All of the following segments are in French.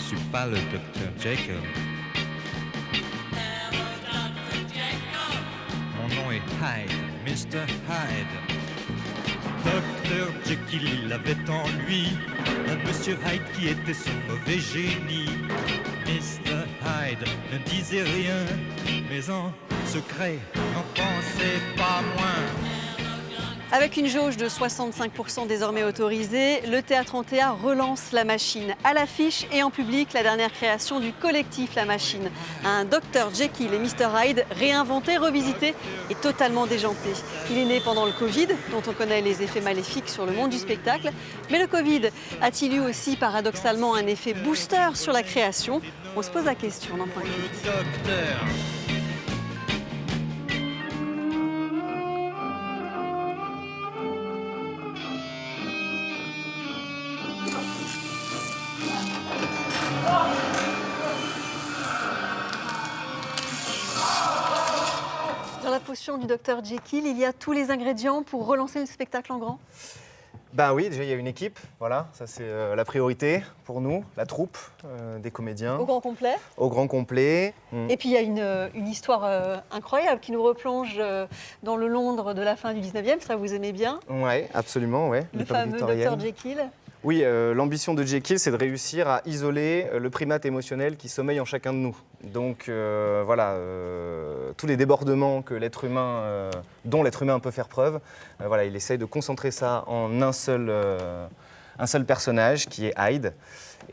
suis pas le docteur Jekyll. Mon nom est Hyde, Mr. Hyde. Docteur Jekyll, il avait en lui un monsieur Hyde qui était son mauvais génie. Mr. Hyde ne disait rien, mais en secret n'en pensait pas moins. Avec une jauge de 65% désormais autorisée, le Théâtre Antea relance la machine. À l'affiche et en public, la dernière création du collectif La Machine. Un Dr Jekyll et Mr Hyde réinventé, revisité et totalement déjanté. Il est né pendant le Covid, dont on connaît les effets maléfiques sur le monde du spectacle. Mais le Covid a-t-il eu aussi paradoxalement un effet booster sur la création? On se pose la question d'un point de vue. Dans la potion du Dr Jekyll, il y a tous les ingrédients pour relancer le spectacle en grand? Ben oui, déjà il y a une équipe, voilà, ça c'est la priorité pour nous, la troupe des comédiens. Au grand complet. Au grand complet. Et puis il y a une histoire incroyable qui nous replonge dans le Londres de la fin du 19e, ça vous aimez bien? Oui, absolument, ouais. Le fameux Dr Jekyll. Oui, l'ambition de Jekyll, c'est de réussir à isoler le primate émotionnel qui sommeille en chacun de nous. Donc voilà, tous les débordements que l'être humain, dont l'être humain peut faire preuve, voilà, il essaye de concentrer ça en un seul personnage qui est Hyde.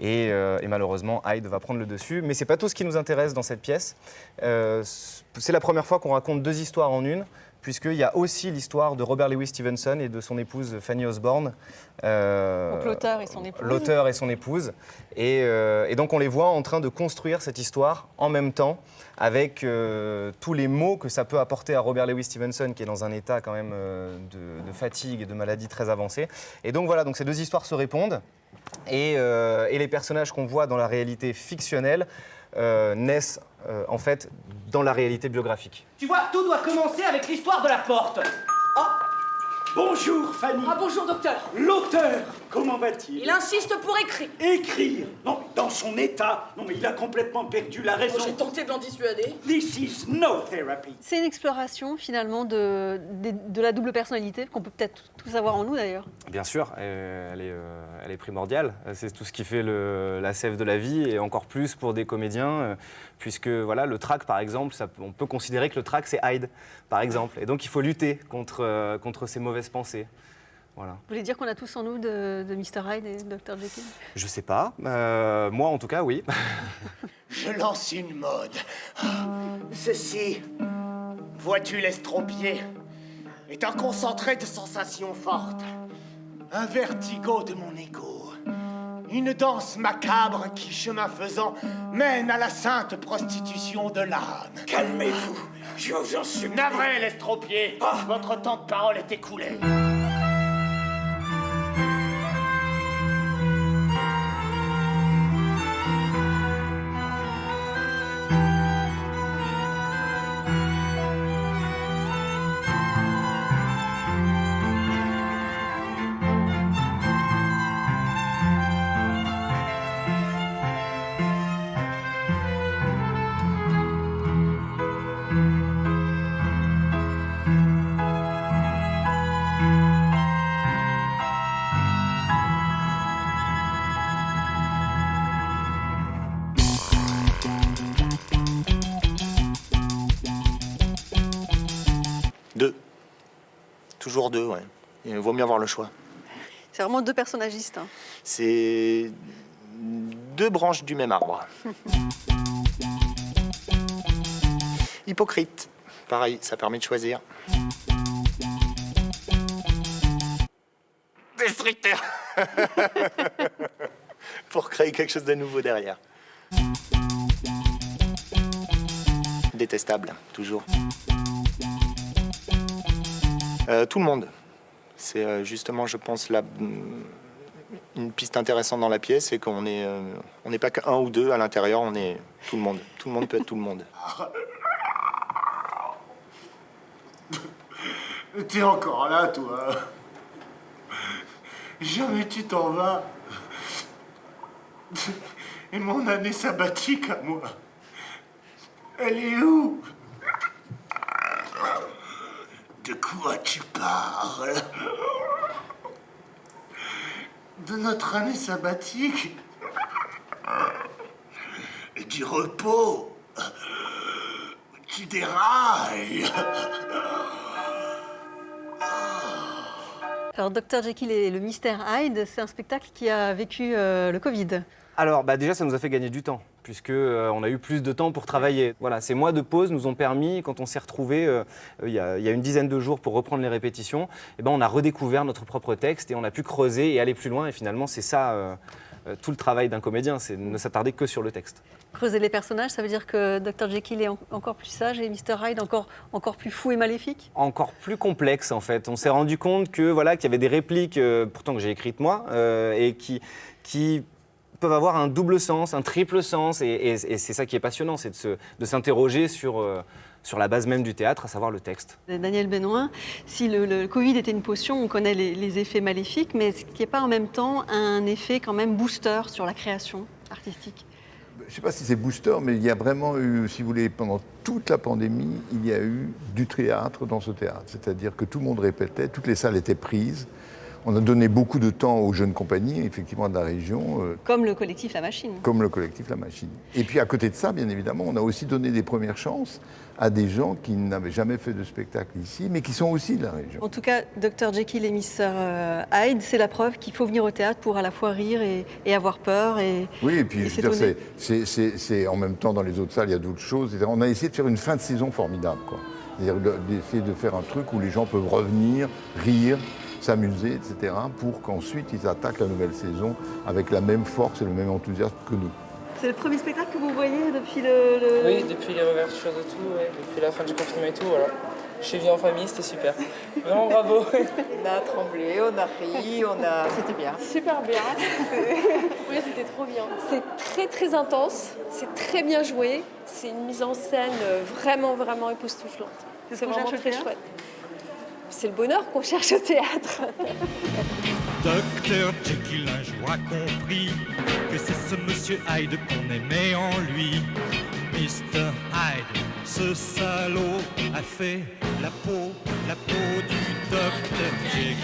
Et malheureusement, Hyde va prendre le dessus. Mais c'est pas tout ce qui nous intéresse dans cette pièce. C'est la première fois qu'on raconte deux histoires en une, puisqu'il y a aussi l'histoire de Robert Louis Stevenson et de son épouse Fanny Osborne. Donc l'auteur et son épouse. L'auteur et son épouse. Et donc on les voit en train de construire cette histoire en même temps, avec tous les maux que ça peut apporter à Robert Louis Stevenson, qui est dans un état quand même de fatigue et de maladie très avancée. Et donc voilà, donc ces deux histoires se répondent. Et les personnages qu'on voit dans la réalité fictionnelle naissent en fait dans la réalité biographique. Tu vois, tout doit commencer avec l'histoire de la porte. Oh. Bonjour Fanny. Ah bonjour docteur. L'auteur, comment va-t-il? Il insiste pour écrire. Écrire? Non, mais dans son état. Non, mais il a complètement perdu la raison. J'ai tenté de l'en dissuader. This is no therapy. C'est une exploration finalement de la double personnalité qu'on peut peut-être tous avoir en nous d'ailleurs. Bien sûr, elle est primordiale. C'est tout ce qui fait la sève de la vie, et encore plus pour des comédiens, puisque voilà, le trac par exemple, on peut considérer que le trac c'est Hyde par exemple. Et donc il faut lutter contre ces mauvaises pensées. Voilà. Vous voulez dire qu'on a tous en nous de Mr Hyde et Dr Jekyll? Je sais pas, moi en tout cas oui. Je lance une mode. Ceci, vois-tu l'estropié, est un concentré de sensations fortes. Un vertigo de mon ego. Une danse macabre qui, chemin faisant, mène à la sainte prostitution de l'âme. Calmez-vous, je vous en supplie. Navré, l'estropié, votre temps de parole est écoulé. Toujours deux, ouais. Il vaut mieux avoir le choix. C'est vraiment deux personnagistes. Hein. C'est deux branches du même arbre. Hypocrite, pareil, ça permet de choisir. Destructeur. Pour créer quelque chose de nouveau derrière. Détestable, toujours. Tout le monde. C'est justement, je pense, une piste intéressante dans la pièce, c'est qu'on n'est pas qu'un ou deux à l'intérieur, on est tout le monde. Tout le monde peut être tout le monde. T'es encore là, toi. Jamais tu t'en vas. Et mon année sabbatique à moi, elle est où? De quoi tu parles? De notre année sabbatique? Et du repos? Tu dérailles? Alors, Dr Jekyll et le mystère Hyde, c'est un spectacle qui a vécu le Covid. Alors déjà, ça nous a fait gagner du temps, puisque on a eu plus de temps pour travailler. Voilà, ces mois de pause nous ont permis, quand on s'est retrouvés il y a une dizaine de jours pour reprendre les répétitions, on a redécouvert notre propre texte et on a pu creuser et aller plus loin. Et finalement, c'est ça tout le travail d'un comédien, c'est ne s'attarder que sur le texte. Creuser les personnages, ça veut dire que Dr Jekyll est encore plus sage et Mr Hyde encore plus fou et maléfique? Encore plus complexe en fait. On s'est rendu compte que voilà qu'il y avait des répliques, pourtant que j'ai écrites moi, et qui peuvent avoir un double sens, un triple sens, et c'est ça qui est passionnant, c'est de s'interroger sur la base même du théâtre, à savoir le texte. Daniel Benoît, si le Covid était une potion, on connaît les effets maléfiques, mais ce qui n'est pas en même temps un effet quand même booster sur la création artistique? Je ne sais pas si c'est booster, mais il y a vraiment eu, si vous voulez, pendant toute la pandémie, il y a eu du théâtre dans ce théâtre. C'est-à-dire que tout le monde répétait, toutes les salles étaient prises. On a donné beaucoup de temps aux jeunes compagnies, effectivement, de la région. Comme le collectif La Machine. Comme le collectif La Machine. Et puis à côté de ça, bien évidemment, on a aussi donné des premières chances à des gens qui n'avaient jamais fait de spectacle ici, mais qui sont aussi de la région. En tout cas, Dr Jekyll et Mr Hyde, c'est la preuve qu'il faut venir au théâtre pour à la fois rire et avoir peur. Oui, et puis je veux dire, c'est en même temps, dans les autres salles, il y a d'autres choses. On a essayé de faire une fin de saison formidable, quoi. C'est-à-dire d'essayer de faire un truc où les gens peuvent revenir, rire, s'amuser, etc., pour qu'ensuite ils attaquent la nouvelle saison avec la même force et le même enthousiasme que nous. C'est le premier spectacle que vous voyez depuis Oui, depuis les réouvertures de tout, ouais, depuis la fin du confinement et tout, voilà. Je suis venu en famille, c'était super. Vraiment bravo. On a tremblé, on a ri, C'était bien. Super bien. Oui, c'était trop bien. C'est très très intense, c'est très bien joué, c'est une mise en scène vraiment vraiment époustouflante. C'est vraiment très chouette. C'est le bonheur qu'on cherche au théâtre. Dr Jekyll un jour a compris que c'est ce monsieur Hyde qu'on aimait en lui. Mr Hyde, ce salaud, a fait la peau du Dr Jekyll.